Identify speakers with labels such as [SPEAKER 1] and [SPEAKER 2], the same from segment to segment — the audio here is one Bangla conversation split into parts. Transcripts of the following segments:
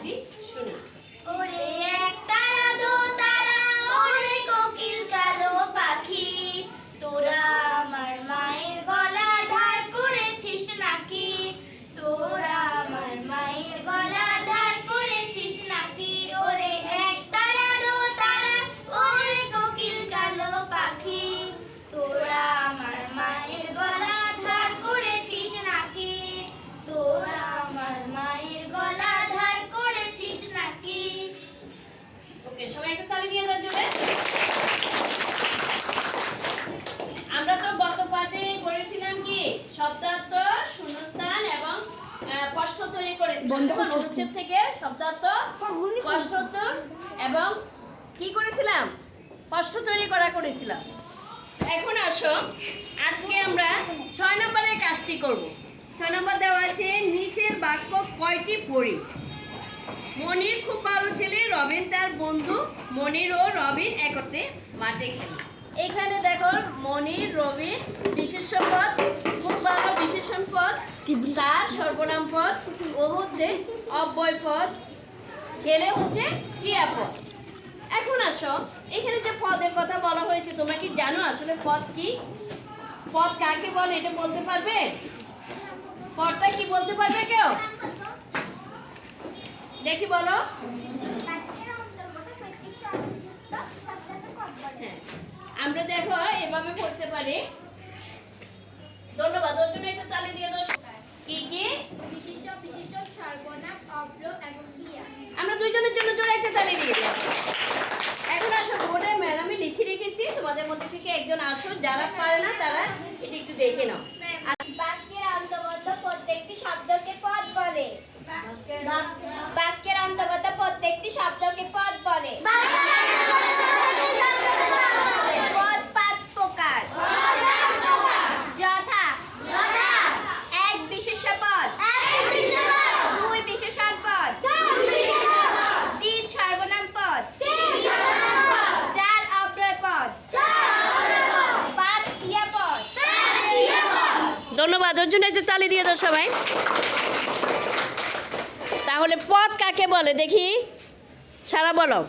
[SPEAKER 1] পদটি শুনি।
[SPEAKER 2] ওরে এক তারা দো তারা, ওরে কোকিল কালো পাখি, তোরা আমার মায়ের গলা ধার করেছিস নাকি? তোরা আমার মায়ের গলা ধার করেছিস নাকি? ওরে এক তারা দো তারা, ওরে কোকিল কালো পাখি, তোরা আমার মায়ের গলা ধার করেছিস নাকি? তোরা আমার মায়ের গলা ধার করেছিস নাকি?
[SPEAKER 1] ওকে, সবাই একটা তালি দিয়ে দাও জোরে। আমরা তো গত পাঠে করেছিলাম কি শব্দার্থ, শূন্যস্থান এবং প্রশ্ন তৈরি করেছিলাম। অনুচ্ছেদ থেকে শব্দার্থ, প্রশ্নোত্তর এবং কি করেছিলাম? প্রশ্ন তৈরি করেছিলাম। এখন আসো, আজকে আমরা 6 নম্বরের কাজটি করব। 6 নম্বর দেওয়া আছে, নিচের বাক্য কয়টি পড়ি? মনির খুব ভালো ছেলে, রবিন তার বন্ধু। মনির ও রবিন একত্রে মাঠে খেলে। এখানে দেখো, মনির, রবিন বিশেষ্য পদ, খুব ভালো বিশেষণ পদ, তার সর্বনাম পদ, ও হচ্ছে অব্যয় পদ, খেলে হচ্ছে ক্রিয়াপদ। এখন আসো, এখানে যে পদের কথা বলা হয়েছে তোমরা কি জানো আসলে পদ কি? পদ কাকে বলে এটা বলতে পারবে? পদটা কি বলতে পারবে কেউ? দেখি বলো। আমরা দেখো এভাবে পড়তে পারি। ধন্যবাদ, ওর জন্য একটা তালি দিয়ে দাও। কি কি?
[SPEAKER 2] বিশিষ্ট, বিশেষণ, সর্বনাম, অব্যয় এবং ক্রিয়া।
[SPEAKER 1] আমরা দুইজনের জন্য জোরে একটা তালি দিয়ে দিই। এখন আসো, বোর্ডে ম্যাডামে লিখে রেখেছি, তোমাদের মধ্যে থেকে একজন আসো, যারা পারে না তারা এটা একটু দেখে নাও।
[SPEAKER 2] বাক্যের অন্তর্গত প্রত্যেকটি শব্দকে পদ বলে। বাক্যের অন্তর্গত প্রত্যেকটি শব্দকে পদ বলে। পদ 5 প্রকার, যথা এক বিশেষ্য পদ, 2 বিশেষণ পদ, 3 সর্বনাম পদ, 4 অব্যয় পদ, 5 ক্রিয়াপদ।
[SPEAKER 1] ধন্যবাদ, ওর জন্য একটা তালি দিয়ে দাও সবাই। তাহলে পদ কাকে বলে দেখি, সারা বলো।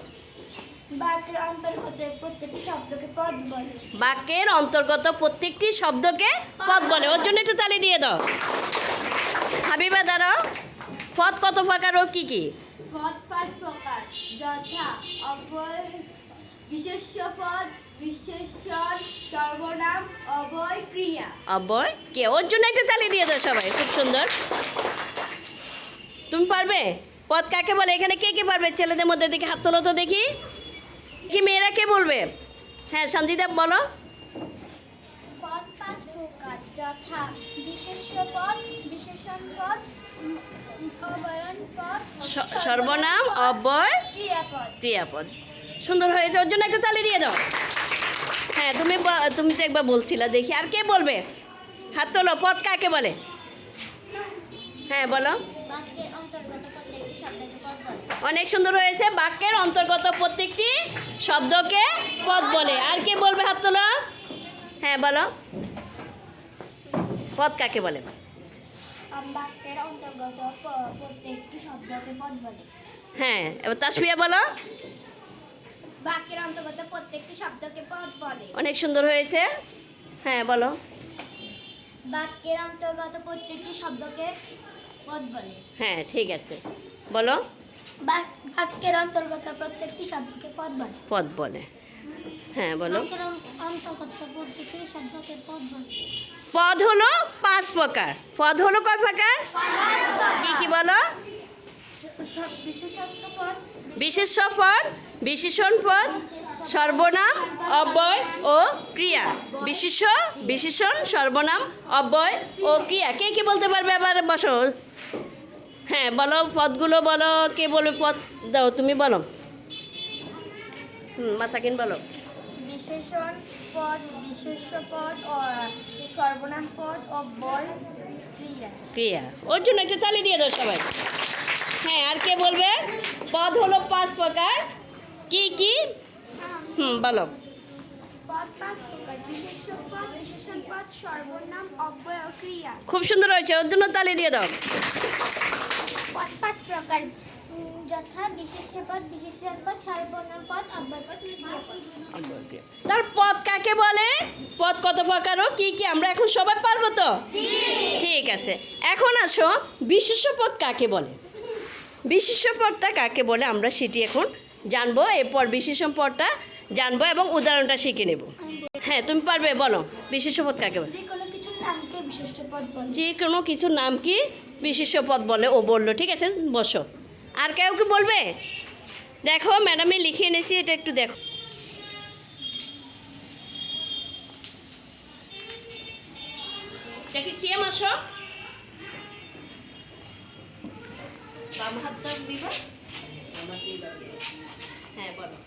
[SPEAKER 2] বাক্যের অন্তর্গত প্রত্যেকটি শব্দকে পদ বলে।
[SPEAKER 1] বাক্যের অন্তর্গত প্রত্যেকটি শব্দকে পদ বলে, ওর জন্য একটু তালি দিয়ে দাও। হাবিবা দাঁড়াও, পদ কত প্রকার ও কি কি?
[SPEAKER 2] পদ 5 প্রকার, যথা অব্যয়, বিশেষ্য পদ, বিশেষণ, সর্বনাম, অব্যয়, ক্রিয়া।
[SPEAKER 1] অব্যয় কে? ওর জন্য একটা তালি দিয়ে দাও সবাই, খুব সুন্দর। তুমি পারবে? পদ কাকে বলে এখানে কে কে পারবে? ছেলেদের মধ্যে দেখি হাত তোলো তো দেখি। কি মেয়েরা কে বলবে? হ্যাঁ, শান্তিদা বলো।
[SPEAKER 2] পদ 5 প্রকার, যথা বিশেষ্য পদ, বিশেষণ পদ, অবয়ন পদ,
[SPEAKER 1] সর্বনাম, অব্যয়,
[SPEAKER 2] ক্রিয়াপদ।
[SPEAKER 1] ক্রিয়াপদ। সুন্দর হয়েছে, ওর জন্য একটা তালি দিয়ে দাও। হ্যাঁ, তুমি তো একবার বলছিলা, দেখি আর কে বলবে? হাত তোলো। পদ কাকে বলে? হ্যাঁ বলো।
[SPEAKER 2] বাক্যের অন্তর্গত প্রত্যেকটি শব্দকে পদ বলে।
[SPEAKER 1] অনেক সুন্দর হয়েছে, বাক্যের অন্তর্গত প্রত্যেকটি শব্দকে পদ বলে। আর কে বলবে? হাত তোলো। হ্যাঁ বলো, পদ কাকে বলে?
[SPEAKER 2] বাক্যের অন্তর্গত প্রত্যেকটি শব্দকে পদ বলে।
[SPEAKER 1] হ্যাঁ, এবার তাসফিয়া বলো।
[SPEAKER 2] বাক্যের অন্তর্গত প্রত্যেকটি শব্দকে পদ বলে।
[SPEAKER 1] অনেক সুন্দর হয়েছে। হ্যাঁ বলো।
[SPEAKER 2] বাক্যের অন্তর্গত প্রত্যেকটি শব্দকে পদ বলে।
[SPEAKER 1] হ্যাঁ, ঠিক আছে, বলো।
[SPEAKER 2] বাক্যের অন্তর্গত প্রত্যেকটি শব্দকে পদ বলে।
[SPEAKER 1] পদ বলে। হ্যাঁ বলো।
[SPEAKER 2] বাক্যের অন্তর্গত প্রত্যেকটি শব্দকে পদ বলে।
[SPEAKER 1] পদ হলো 5 প্রকার। পদ হলো কয় প্রকার? কি কি বলো?
[SPEAKER 2] বিশেষণ পদ,
[SPEAKER 1] বিশেষ্য পদ, বিশেষণ পদ, সর্বনাম, অব্যয় ও ক্রিয়া। বিশেষ্য, বিশেষণ, সর্বনাম, অব্যয় ও ক্রিয়া। কে কি বলতে পারবে? আবার বসো। হ্যাঁ বলো, পদগুলো বলো। কে বলবে? পদ দাও, তুমি বলো। মাসাকিন বলো।
[SPEAKER 2] বিশেষণ পদ, বিশেষ্য পদ, সর্বনাম পদ, অব্যয়, ক্রিয়া।
[SPEAKER 1] ক্রিয়া। ওর জন্য একটা তালি দিয়ে দাও সবাই। হ্যাঁ, আর কে বলবে? পদ হলো 5 প্রকার। কি কি? বলো।
[SPEAKER 2] পদ 5 প্রকার, বিশেষ্য পদ, বিশেষণ পদ, সর্বনাম, অব্যয় ও ক্রিয়া।
[SPEAKER 1] খুব সুন্দর হয়েছে, ওর জন্য তালি দিয়ে দাও।
[SPEAKER 2] পদ 5 প্রকার, যথা বিশেষ্য পদ, বিশেষণ পদ, সর্বনাম পদ, অব্যয় পদ, ক্রিয়াপদ।
[SPEAKER 1] তার পদ কাকে বলে? পদ কত প্রকার ও কি কি আমরা এখন সবাই পারবো তো? ঠিক আছে, এখন আসো বিশেষ্য পদ কাকে বলে। বিশেষ্য পদটা কাকে বলে আমরা সেটি এখন জানবো, এরপর বিশেষণ পদটা জানবো এবং উদাহরণটা শিখে নেব। হ্যাঁ, তুমি পারবে, বলো বিশেষ্য পদ কাকে বলে।
[SPEAKER 2] যে কোনো কিছুর নামকে বিশেষ্য পদ বলে।
[SPEAKER 1] যে কোনো কিছুর নাম কি বিশেষ্য পদ বলে, ও বললো। ঠিক আছে, বসো। আর কেউ কি বলবে? দেখো ম্যাডামে লিখে এনেছি, এটা একটু দেখো। দেখি সিএম আসো, বাম হাতটা দিবা, হ্যাঁ বলো।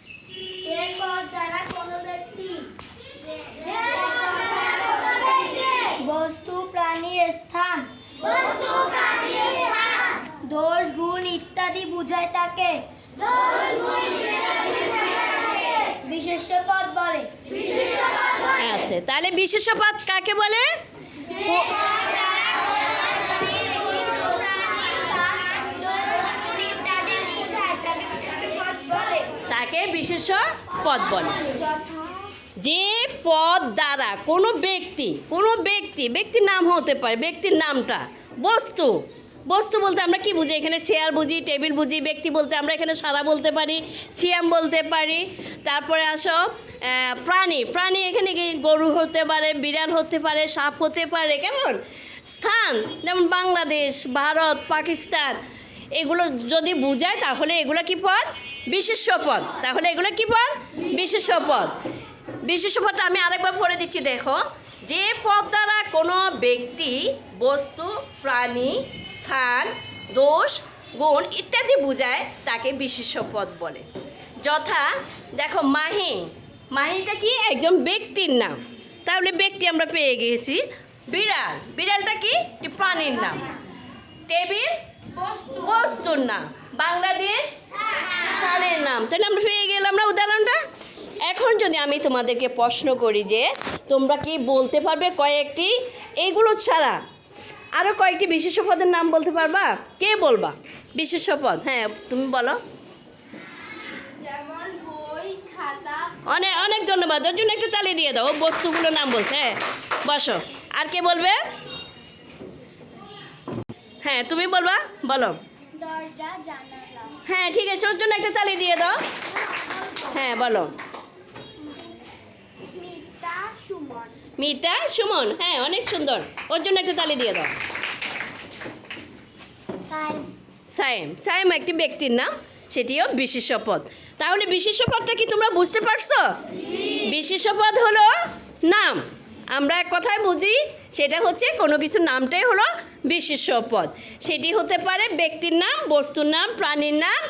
[SPEAKER 2] যে পদ দ্বারা কোনো ব্যক্তি, বস্তু, প্রাণী, স্থান, দোষ, গুণ ইত্যাদি বুঝায় তাকে বিশেষ্য পদ বলে।
[SPEAKER 1] আচ্ছা, তাহলে বিশেষ্য পদ কাকে বলে? তাকে বিশেষ্য পদ বলে। যে পদ দ্বারা কোনো ব্যক্তির নাম হতে পারে, ব্যক্তির নামটা, বস্তু বলতে আমরা কি বুঝি? এখানে চেয়ার বুঝি, টেবিল বুঝি। ব্যক্তি বলতে আমরা এখানে সারা বলতে পারি, সিয়াম বলতে পারি। তারপরে আসো প্রাণী, এখানে কি গরু হতে পারে, বিড়াল হতে পারে, সাপ হতে পারে। কেমন? স্থান, যেমন বাংলাদেশ, ভারত, পাকিস্তান, এগুলো যদি বুঝায় তাহলে এগুলো কি পদ? বিশেষ্য পদ। তাহলে এগুলো কি পদ? বিশেষ্য পদ। বিশেষ্য পদটা আমি আরেকবার পড়ে দিচ্ছি, দেখো। যে পদ দ্বারা কোনো ব্যক্তি, বস্তু, প্রাণী, স্থান, দোষ, গুণ ইত্যাদি বুঝায় তাকে বিশেষ্য পদ বলে। যথা দেখো, মাহিটা কি? একজন ব্যক্তির নাম। তাহলে ব্যক্তি আমরা পেয়ে গিয়েছি। বিড়ালটা কি? প্রাণীর নাম। টেবিল বস্তুর নাম। বাংলাদেশ স্থানের নাম। তাহলে আমরা পেয়ে গেলাম আমরা উদাহরণটা। এখন যদি আমি তোমাদেরকে প্রশ্ন করি যে তোমরা কি বলতে পারবে কয়েকটি, এইগুলো ছাড়া আরও কয়েকটি বিশেষ্য পদের নাম বলতে পারবা? কে বলবা বিশেষ্য পদ? হ্যাঁ, তুমি বলো।
[SPEAKER 2] যেমন বই, খাতা।
[SPEAKER 1] অনেক ধন্যবাদ, ওর জন্য একটু তালি দিয়ে দাও। বস্তুগুলোর নাম বলছে। হ্যাঁ, বসো। আর কে বলবে? হ্যাঁ, তুমি বলবা, বলো।
[SPEAKER 2] দরজা, জানালা।
[SPEAKER 1] হ্যাঁ, ঠিক আছে, ওর জন্য একটা তালি দিয়ে দাও। হ্যাঁ, বলো। মিতা, সুমন। হ্যাঁ, অনেক সুন্দর, ওর জন্য একটা তালি দিয়ে দাও। সাইম একটি ব্যক্তির নাম, সেটিও বিশেষ্য পদ। তাহলে বিশেষ্য পদটা কি তোমরা বুঝতে পারছো? বিশেষ্য পদ হলো নাম। আমরা এক কথায় বুঝি, সেটা হচ্ছে কোনো কিছুর নামটাই হলো বিশেষ্য পদ। সেটি হতে পারে ব্যক্তির নাম, বস্তুর নাম, প্রাণীর নাম,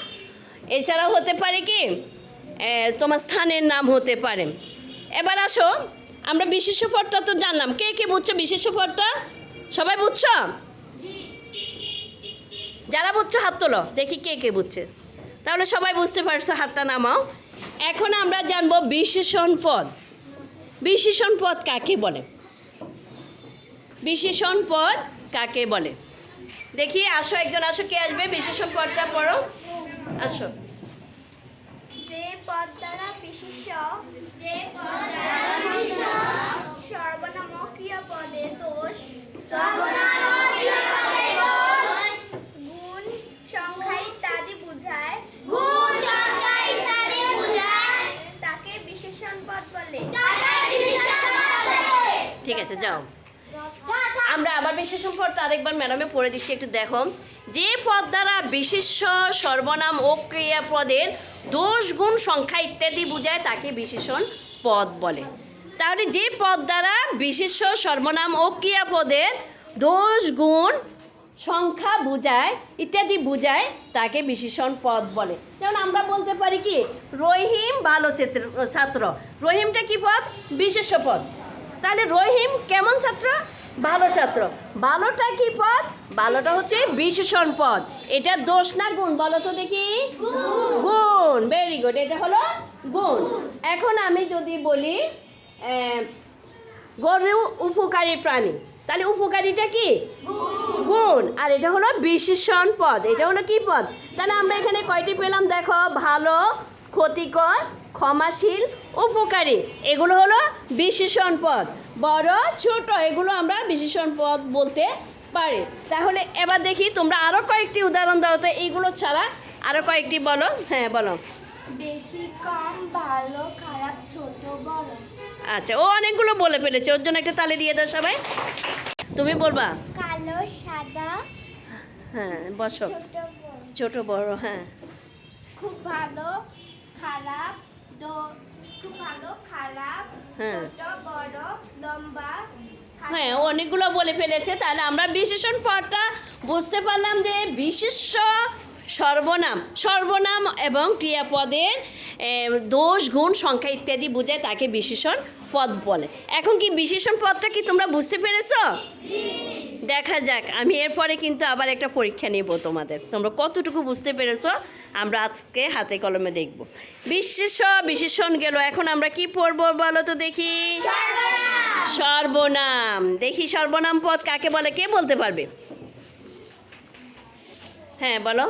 [SPEAKER 1] এছাড়াও হতে পারে কি তোমার স্থানের নাম হতে পারে। এবার আসো, আমরা বিশেষ্য পদটা তো জানলাম। কে কে বুঝছো বিশেষ্য পদটা? সবাই বুঝছো? যারা বুঝছো হাত তোলো, দেখি কে কে বুঝছে। তাহলে সবাই বুঝতে পারছো, হাতটা নামাও। এখন আমরা জানবো বিশেষণ পদ। বিশেষণ পদ কাকে বলে? বিশেষণ পদ কাকে বলে? দেখি, আসো, একজন আসো। কে আসবে? বিশেষণ পদটা পড়ো, আসো।
[SPEAKER 2] যে পদ দ্বারা বিশেষ্য, সর্বনাম ক্রিয়াপদে দোষ, গুণ, সংখ্যা ইত্যাদি বুঝায় তাকে বিশেষণ পদ বলে।
[SPEAKER 1] ঠিক আছে, যাও। আমরা আবার বিশেষণ পদটা আরেকবার ম্যাডামে পড়ে দিচ্ছি, একটু দেখো। যে পদ দ্বারা বিশেষ্য, সর্বনাম ও ক্রিয়াপদের দোষ, গুণ, সংখ্যা ইত্যাদি বুঝায় তাকে বিশেষণ পদ বলে। তাহলে যে পদ দ্বারা বিশেষ্য, সর্বনাম ও ক্রিয়াপদের দোষ, গুণ, সংখ্যা বুঝায় ইত্যাদি বুঝায় তাকে বিশেষণ পদ বলে। যেমন আমরা বলতে পারি কি, রহিম ভালো ছাত্র। রহিমটা কি পদ? বিশেষ্য পদ। তাহলে রহিম কেমন ছাত্র? ভালো ছাত্র। ভালোটা কি পদ? ভালোটা হচ্ছে বিশেষণ পদ। এটা দোষ না গুণ? বলো তো দেখি। গুণ। ভেরি গুড, এটা হলো গুণ। এখন আমি যদি বলি গরু উপকারী প্রাণী, তাহলে উপকারীটা কি গুণ, আর এটা হলো বিশেষণ পদ। এটা হলো কি পদ? তাহলে আমরা এখানে কয়টি পেলাম দেখো, ভালো, ক্ষতিকর, ক্ষমাশীল, উপকারী, এগুলো হলো বিশেষণ পদ। বড়, ছোট, এগুলো আমরা বিশেষণ পদ বলতে পারি। তাহলে এবার দেখি তোমরা আরও কয়েকটি উদাহরণ দাও তো, এইগুলো ছাড়া আরও কয়েকটি বলো। হ্যাঁ বলো।
[SPEAKER 2] বেশি কম, ভালো খারাপ, ছোট বড়।
[SPEAKER 1] আচ্ছা, ও অনেকগুলো বলে ফেলেছে, ওর জন্য একটা তালি দিয়ে দাও সবাই। তুমি বলবা।
[SPEAKER 2] কালো সাদা,
[SPEAKER 1] হ্যাঁ বসো।
[SPEAKER 2] ছোট বড়।
[SPEAKER 1] ছোট বড়, হ্যাঁ।
[SPEAKER 2] খুব ভালো খারাপ, খুব ভালো খারাপ,
[SPEAKER 1] হ্যাঁ।
[SPEAKER 2] ছোট বড়, লম্বা।
[SPEAKER 1] হ্যাঁ, ও অনেকগুলো বলে ফেলেছে। তাহলে আমরা বিশেষণ পদটা বুঝতে পারলাম যে বিশেষ্য সর্বনাম, সর্বনাম এবং ক্রিয়াপদের দোষ, গুণ, সংখ্যা ইত্যাদি বোঝায়, তাকে বিশেষণ পদ বলে। এখন কি বিশেষণ পদটা কি তোমরা বুঝতে পেরেছো? দেখা যাক, আমি এরপরে কিন্তু আবার একটা পরীক্ষা নেব তোমাদের, তোমরা কতটুকু বুঝতে পেরেছো আমরা আজকে হাতে কলমে দেখব। বিশেষণ গেল, এখন আমরা কি পড়বো বলো তো দেখি? সর্বনাম। দেখি সর্বনাম পদ কাকে বলে, কে বলতে পারবে? হ্যাঁ বলো।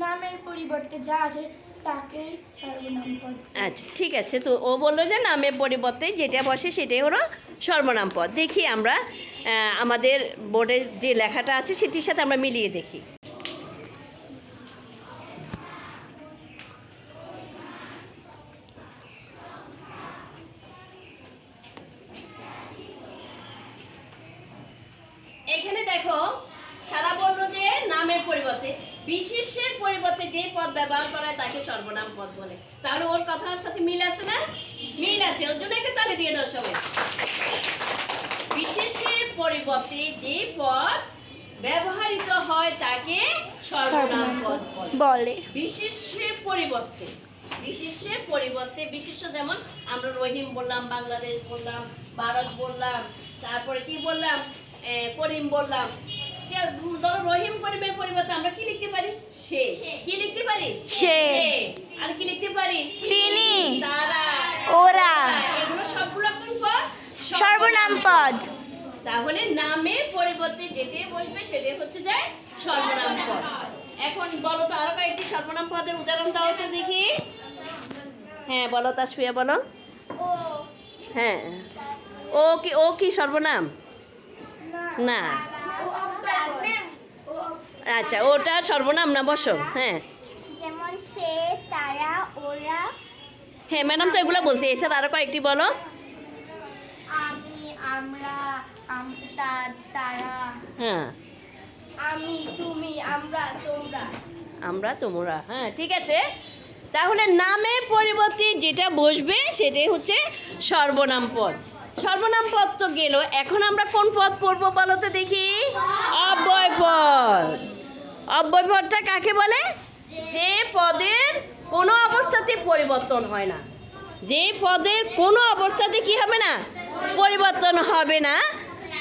[SPEAKER 2] নামের পরিবর্তে যা আছে তাকেই সর্বনাম পদ।
[SPEAKER 1] আচ্ছা ঠিক আছে, তো ও বললো যে নামের পরিবর্তে যেটা বসে সেটাই হলো সর্বনাম পদ। দেখি আমরা আমাদের বোর্ডে যে লেখাটা আছে সেটির সাথে আমরা মিলিয়ে দেখি। এখানে দেখো, সারা বললো যে নামের পরিবর্তে বিশেষের পরিবর্তে যে পদ ব্যবহার করা হয় তাকে সর্বনাম পদ বলে। তাহলে ওর কথার সাথে মিল আছে না? মিল আছে, ওর জন্য একটা তালি দিয়ে দাও সবাই। বিশেষের পরিবর্তে যে পদ ব্যবহৃত হয় তাকে সর্বনাম পদ বলে। বিশেষের পরিবর্তে, বিশেষের পরিবর্তে, বিশেষ যেমন আমরা রহিম বললাম, বাংলাদেশ বললাম, ভারত বললাম, তারপরে কি বললাম, করিম বললাম। ধরো রহিম করিমের পরিবর্তে আমরা কি লিখতে পারি? সে। কি লিখতে পারি? সে। আর কি লিখতে পারি?
[SPEAKER 2] তিনি,
[SPEAKER 1] তারা,
[SPEAKER 2] ওরা।
[SPEAKER 1] এগুলো সবগুলো কোন পদ?
[SPEAKER 2] সর্বনাম পদ।
[SPEAKER 1] তাহলে নামের পরিবর্তে যেটাই বসবে সেটাই হচ্ছে যে সর্বনাম পদ। এখন বলো তো আরো কয়েকটি সর্বনাম পদের উদাহরণ দাও তো দেখি। হ্যাঁ বলো তাসফিয়া, বলো।
[SPEAKER 2] ও,
[SPEAKER 1] হ্যাঁ, ও কি সর্বনাম? না। আচ্ছা, ওটা সর্বনাম না, বসো। হ্যাঁ
[SPEAKER 2] যেমন সে, তারা, ওরা।
[SPEAKER 1] হ্যাঁ ম্যাডাম তো এগুলো বলছি, এছাড়া আরো কয়েকটি বলো।
[SPEAKER 2] আমি, আমরা, তারা।
[SPEAKER 1] হ্যাঁ,
[SPEAKER 2] আমি, তুমি, আমরা, তোমরা।
[SPEAKER 1] আমরা, তোমরা। হ্যাঁ ঠিক আছে, তাহলে নামের পরিবর্তে যেটা বসবে সেটাই হচ্ছে সর্বনাম পদ। সর্বনাম পদ তো গেল, এখন আমরা কোন পদ পড়বো বলো তো দেখি? অব্যয় পদ। অব্যয় পদটা কাকে বলে? যে পদের কোনো অবস্থাতে পরিবর্তন হয় না, যে পদের কোনো অবস্থাতে কি হবে না? পরিবর্তন হবে না,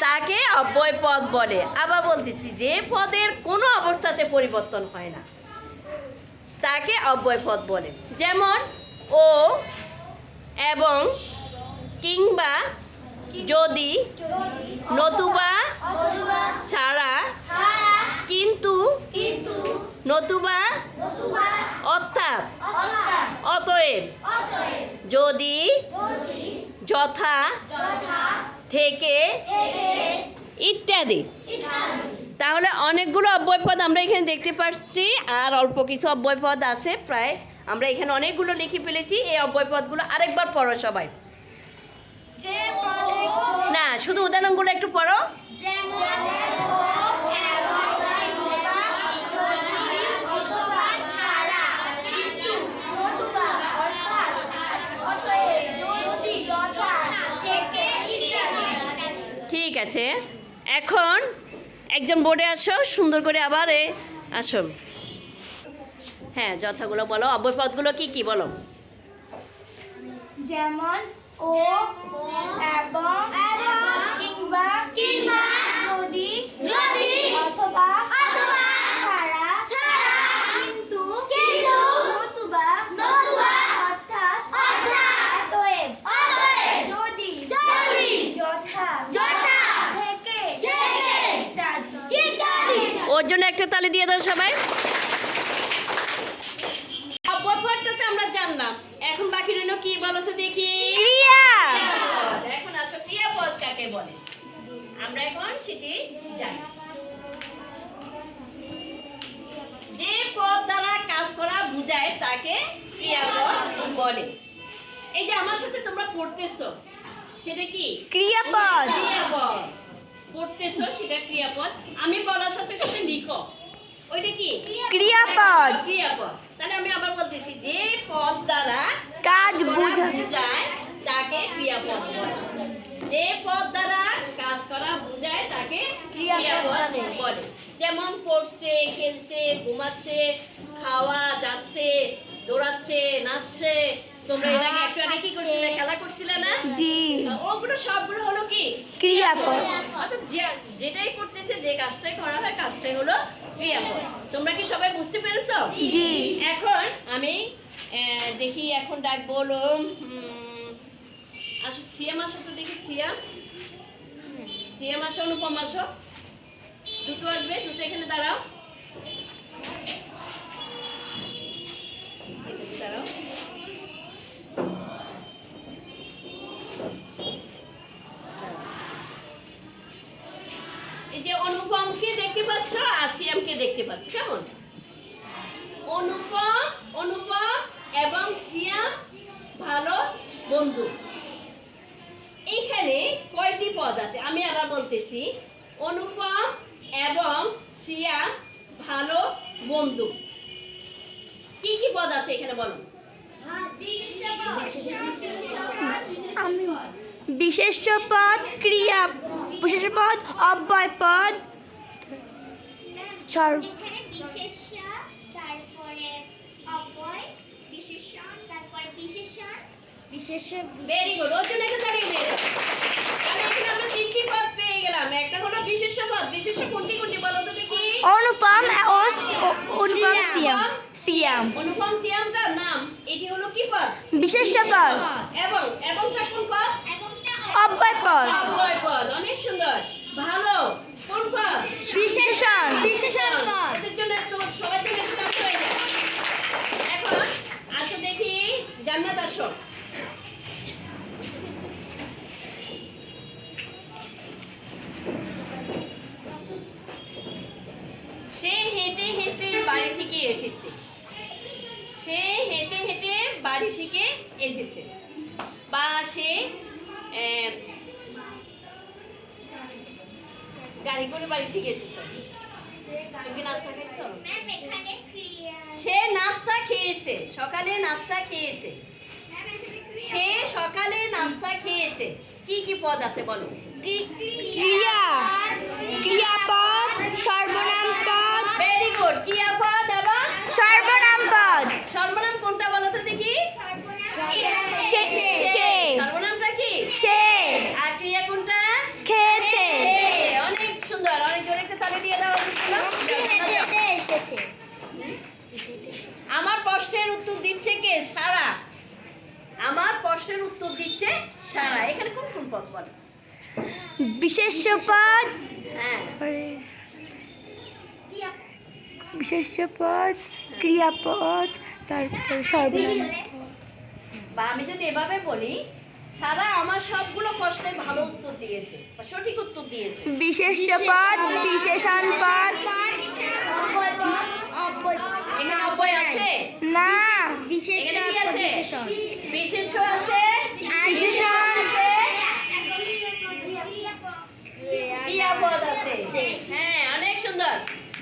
[SPEAKER 1] তাকে অব্যয় পদ বলে। আবার বলতেছি, যে পদের কোনো অবস্থাতে পরিবর্তন হয় না তাকে অব্যয় পদ বলে। যেমন ও, এবং, কিংবা, যদি, নতুবা, ছাড়া, কিন্তু, নতুবা, অর্থাৎ, অতএব, যদি, যথা, থেকে, ইত্যাদি। তাহলে অনেকগুলো অব্যয়পদ আমরা এখানে দেখতে পাচ্ছি, আর অল্প কিছু অব্যয়পদ আছে, প্রায় আমরা এখানে অনেকগুলো লিখে ফেলেছি। এই অব্যয়পদগুলো আরেকবার পড়ো সবাই। না, শুধু উদাহরণগুলো একটু পড়ো। ঠিক আছে, এখন একজন বোর্ডে আসো, সুন্দর করে আবার আসো। হ্যাঁ যথাগুলো বলো, অব্যয়পদগুলো কি কি বলো।
[SPEAKER 2] যেমন ও, এবং, কিংবা, যদি, অথবা, ছাড়া, কিন্তু, নতুবা, অর্থাৎ, অতএব, যদি, যথা, থেকে,
[SPEAKER 1] একটা তালি দিয়ে দাও সবাই। অব্যয়পদটাতে আমরা জানলাম, এখন বাকি রইল কি বলো তো দেখি?
[SPEAKER 2] ক্রিয়া।
[SPEAKER 1] এখন আসো ক্রিয়াপদ কাকে বলে, আমরা এখন সেটি জানি। যে পদ দ্বারা কাজ করা বোঝায় তাকে ক্রিয়াপদ বলে। এই যে আমার সাথে তোমরা পড়তেছো, সেটা কি?
[SPEAKER 2] ক্রিয়াপদ।
[SPEAKER 1] ক্রিয়াপদ পড়তেছো, সেটা ক্রিয়াপদ। আমি বলার সাথে সাথে লিখো, ওইটা কি?
[SPEAKER 2] ক্রিয়াপদ।
[SPEAKER 1] ক্রিয়াপদ। তাহলে আমি আবার বলতেছি, যে পদ দ্বারা
[SPEAKER 2] কাজ
[SPEAKER 1] করা বোঝায় তাকে ক্রিয়াপদ বলে। যে পদ দ্বারা কাজ করা বোঝায় তাকে ক্রিয়াপদ বলে। যেমন পড়ছে, খেলছে, ঘুমাচ্ছে, খাওয়া, যাচ্ছে, দৌড়াচ্ছে, নাচছে। তোমরা এর আগে একটু আগে কি করছিলে? খেলা করছিলে না?
[SPEAKER 2] জি।
[SPEAKER 1] ওগুলো সবগুলো হলো কি?
[SPEAKER 2] ক্রিয়াপদ।
[SPEAKER 1] অর্থাৎ যেটাই করতেছে, যে কাজটাই করা হয়, কাজটাই হলো ক্রিয়াপদ। তোমরা কি সবাই বুঝতে পেরেছো?
[SPEAKER 2] জি।
[SPEAKER 1] এখন আমি দেখি, এখন ডাকবো হলো আসো সিয়াম, আসো তো দেখি। সিয়াম আসো, অনুপম আসো, দুটো আসবে, দুটো এখানে দাঁড়াও। এখানে দাঁড়াও। এই যে অনুপমকে দেখতে পাচ্ছ আর সিয়ামকে দেখতে পাচ্ছ, কেমন? অনুপম এবং সিয়াম ভালো বন্ধু। এইখানে কয়টি পদ আছে আমি আবার বলতেছি। অনুপম এবং সিয়াম ভালো বন্ধু, কি কি পদ আছে এখানে বলো?
[SPEAKER 2] বিশেষ্য পদ, ক্রিয়া, বিশেষ্য পদ, অব্যয় পদ,
[SPEAKER 3] এখানে বিশেষ্য, তারপরে অব্যয়, বিশেষণ, তারপরে বিশেষণ,
[SPEAKER 2] বিশেষ্য।
[SPEAKER 1] ভেরি গুড, ওর জন্য একটা তালি দিয়ে দাও। তাহলে এখানে আমরা তিনটি পদ পেয়ে গেলাম। একটা হলো বিশেষ্য পদ। বিশেষ্য কোনটি কোনটি বলো তো দেখি?
[SPEAKER 2] অনুপম ও অনুপম সিয়াম। সিয়াম।
[SPEAKER 1] অনুপম সিয়ামটার নাম, এটি হলো কি পদ?
[SPEAKER 2] বিশেষ্য পদ।
[SPEAKER 1] এবং এবংটা কোন পদ?
[SPEAKER 3] এমনটা
[SPEAKER 2] অব্যয় পদ।
[SPEAKER 1] অব্যয় পদ। অনেক সুন্দর। ভালো কোন পদ?
[SPEAKER 2] বিশেষণ।
[SPEAKER 1] এদের জন্য তোমার সবাই তো বেশি দাম হয়ে যায়। এখন আসো দেখি, জান্নাত আসো। সে হেঁটে হেঁটে বাড়ি থেকে এসেছে। সে হেঁটে হেঁটে বাড়ি থেকে এসেছে, বা সে গাড়ি করে বাড়ি থেকে এসেছে। তুমি কি নাস্তা খাইছো?
[SPEAKER 3] ম্যাম এখানে ক্রিয়া,
[SPEAKER 1] সে নাস্তা খেয়েছে, সকালে নাস্তা খেয়েছে।
[SPEAKER 3] ম্যাম এখানে
[SPEAKER 1] সে সকালে নাস্তা খেয়েছে। কি কি পদ আছে বলো?
[SPEAKER 2] ক্রিয়া, ক্রিয়াপদ, সর্বনাম পদ,
[SPEAKER 1] ভেরি গুড। ক্রিয়াপদ এবং
[SPEAKER 2] সর্বনাম পদ।
[SPEAKER 1] সর্বনাম কোনটা বলো তো দেখি?
[SPEAKER 2] সে, সে,
[SPEAKER 1] সর্বনামটা কি?
[SPEAKER 2] সে
[SPEAKER 1] আর ক্রিয়া কোনটা?
[SPEAKER 2] খেয়েছে।
[SPEAKER 1] অনেক সুন্দর, অনেক জোরে একটা তালি দিয়ে দাও।
[SPEAKER 2] এসেছে।
[SPEAKER 1] আমার প্রশ্নের উত্তর দিচ্ছে কে? সারা। আমার প্রশ্নের উত্তর দিচ্ছে সারা। এখানে কোন কোন পদ বলো?
[SPEAKER 2] বিশেষ্য পদ,
[SPEAKER 1] হ্যাঁ,
[SPEAKER 2] বিশেষ্য পদ, ক্রিয়াপদ, তারপর সর্বনাম।
[SPEAKER 1] বা আমি যদি এভাবে বলি, সারা আমার সবগুলো প্রশ্নের ভালো উত্তর দিয়েছে, বা সঠিক উত্তর দিয়েছে।
[SPEAKER 2] বিশেষ্য পদ, বিশেষণ পদ,
[SPEAKER 1] এখানে অব্যয় আছে
[SPEAKER 2] না,
[SPEAKER 1] এখানে কি আছে? বিশেষ্য আছে,
[SPEAKER 2] বিশেষণ
[SPEAKER 1] আছে, ক্রিয়াপদ আছে। হ্যাঁ, অনেক সুন্দর।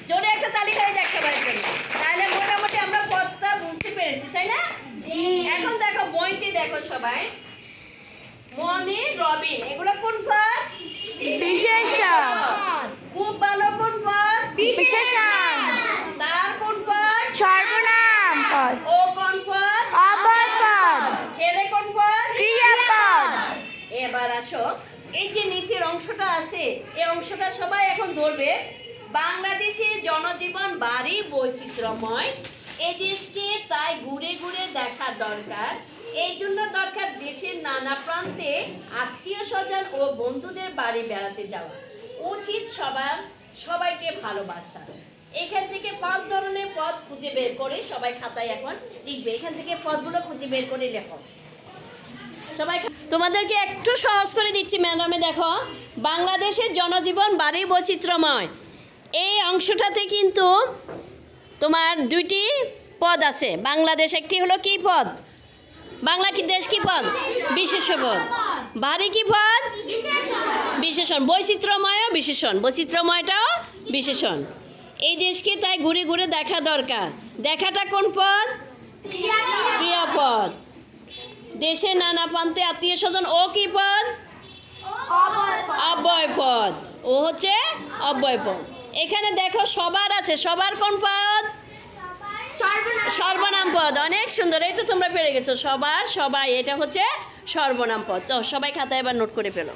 [SPEAKER 1] জোরে একটা তালি হয়ে যাক সবার জন্য। তাহলে মোটামুটি আমরা পদটা বুঝতে পেরেছি, তাই না? এখন দেখো বইতে, দেখো সবাই, মনে, রবিন, এগুলো কোন পদ?
[SPEAKER 2] বিশেষ্য।
[SPEAKER 1] খুব ভালো কোন পদ?
[SPEAKER 2] বিশেষণ।
[SPEAKER 1] তার কোন পদ?
[SPEAKER 2] সর্বনাম পদ।
[SPEAKER 1] ও কোন পদ?
[SPEAKER 2] অব্যয় পদ।
[SPEAKER 1] খেলে কোন পদ?
[SPEAKER 2] ক্রিয়াপদ।
[SPEAKER 1] এবার আসো, এই যে নিচের অংশটা আছে, এই অংশটা সবাই এখন ধরবে। বাংলাদেশের জনজীবন ভারী বৈচিত্র্যময়। এই দেশকে তাই ঘুরে ঘুরে দেখা দরকার। এই জন্য দরকার দেশের নানা প্রান্তে আত্মীয় স্বজন ও বন্ধুদের বাড়ি বেড়াতে যাওয়া। উচিত সবাইকে ভালোবাসা। এখান থেকে 5 ধরনের পদ খুঁজে বের করে সবাই খাতায় এখন লিখবে। এখান থেকে পদগুলো খুঁজে বের করে লেখো সবাই। তোমাদেরকে একটু সহজ করে দিচ্ছি ম্যাডামে। দেখো, বাংলাদেশের জনজীবন ভারী বৈচিত্র্যময়। এই অংশটাতে কিন্তু তোমার 2টি পদ আছে। বাংলাদেশ একটি হলো কি পদ? বাংলা কি দেশ কি পদ? বিশেষ্য পদ। ভারী কি পদ? বিশেষণ। বৈচিত্র্যময় বিশেষণ। বৈচিত্র্যময়টাও বিশেষণ। এই দেশকে তাই ঘুরে ঘুরে দেখা দরকার। দেখাটা কোন পদ? ক্রিয়াপদ। দেশে নানা প্রান্তে আত্মীয় স্বজন ও কি পদ? অব্যয় পদ। ও হচ্ছে অব্যয় পদ। এখানে দেখো সবার আছে। সবার কোন পদ? সর্বনাম পদ। অনেক সুন্দর, এই তো তোমরা পেরে গেছো। সবার, সবাই, এটা হচ্ছে সর্বনাম পদ। সবাই খাতায় এবার নোট করে ফেলো।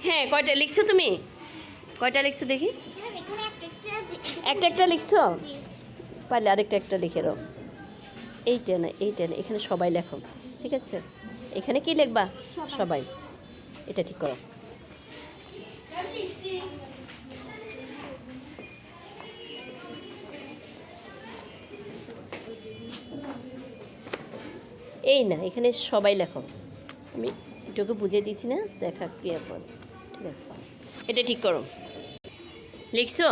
[SPEAKER 1] হ্যাঁ, কয়টা লিখছো তুমি? কয়টা লিখছো দেখি? একটা একটা লিখছো? পারলে আরেকটা একটা লিখে রাও। এইটা না, এইটা না, এখানে সবাই লেখো। ঠিক আছে, এখানে কি লিখবা? সবাই। এটা ঠিক করো। এই না, এখানে সবাই লেখো। আমি এটুকু বুঝিয়ে দিয়েছি না? দেখা ক্রিয়াপদ। ঠিক আছে, এটা ঠিক করো। লিখছো?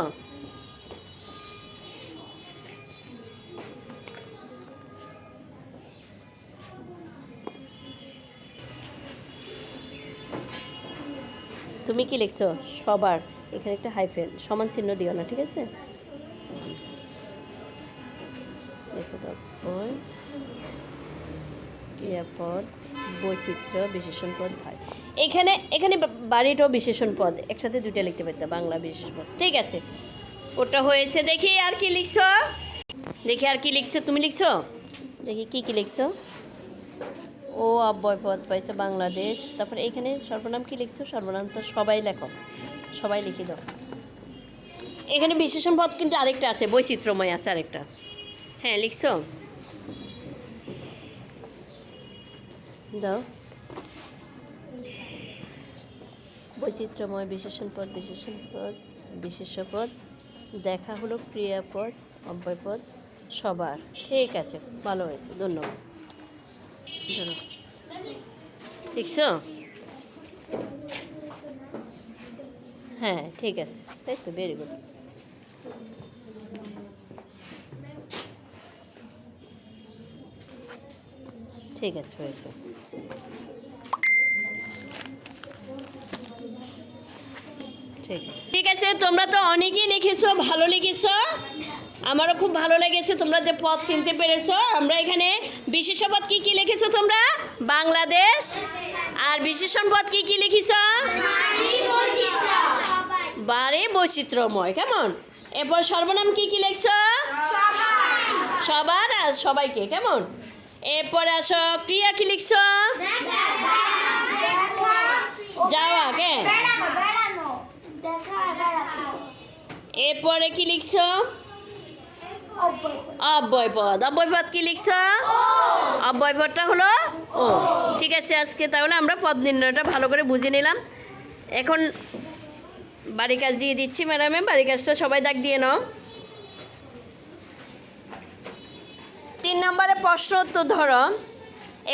[SPEAKER 1] তুমি কি লিখছো? সবার। এখানে একটা হাইফেন সমান চিহ্ন দিও না, ঠিক আছে? দেখো, তারপর ক্রিয়াপদ, বৈচিত্র্য, বিশেষণ পদ, ভাই। এখানে এখানে বাড়িটাও বিশেষণ পদ। একসাথে 2টা লিখতে পারতাম, বাংলা বিশেষণ পদ। ঠিক আছে, ওটা হয়েছে। দেখি আর কি লিখছো? দেখি আর কি লিখছো? তুমি লিখছো? দেখি কি কি লিখছো? ও অব্যয় পদ পাইছে বাংলাদেশ। তারপরে এখানে সর্বনাম কি লিখছো? সর্বনাম তো সবাই লেখো, সবাই লিখে দাও। এখানে বিশেষণ পদ কিন্তু আরেকটা আছে, বৈচিত্র্যময় আছে আরেকটা। হ্যাঁ, লিখছো? দাও। বৈচিত্র্যময়, বিশেষণ পদ, বিশেষ্য পদ। দেখা হলো ক্রিয়াপদ, অব্যয় পদ, সবার। ঠিক আছে, ভালো হয়েছে, ধন্যবাদ। লিখছো? হ্যাঁ, ঠিক আছে, তাই তো, ভেরি গুড। ঠিক আছে, হয়েছে। ঠিক আছে, তোমরা তো অনেকেই লিখেছো, ভালো লিখেছো। আমারও খুব ভালো লেগেছে তোমরা যে পদ চিনতে পেরেছো। আমরা এখানে বিশেষ্য পদ কি কি লিখেছো তোমরা? বাংলাদেশ। আর বিশেষণ পদ কি কি লিখেছো? ভারী বৈচিত্র্যময়। কেমন? এরপর সর্বনাম কি কি লিখছো? সবার আর সবাইকে। কেমন? এরপর আসো, ক্রিয়া কি লিখছো? যাওয়া। কে? এরপরে কি লিখছো? অব্যয় পদ। অব্যয় পদ কি লিখছো? অব্যয় পদটা হলো ও। ঠিক আছে, আজকে তাহলে আমরা পদ নির্ণয়টা ভালো করে বুঝে নিলাম। এখন বাড়ি কাজ দিয়ে দিচ্ছি ম্যাডামে। বাড়ি কাজটা সবাই দাগ দিয়ে নাও। 3 নম্বরে প্রশ্ন উত্তর ধরো।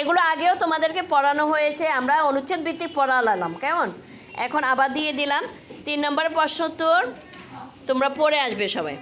[SPEAKER 1] এগুলো আগেও তোমাদেরকে পড়ানো হয়েছে, আমরা অনুচ্ছেদ ভিত্তিক পড়ালাম। কেমন? এখন আবার দিয়ে দিলাম 3 নম্বরে প্রশ্ন উত্তর। তোমরা পড়ে আসবে সবাই।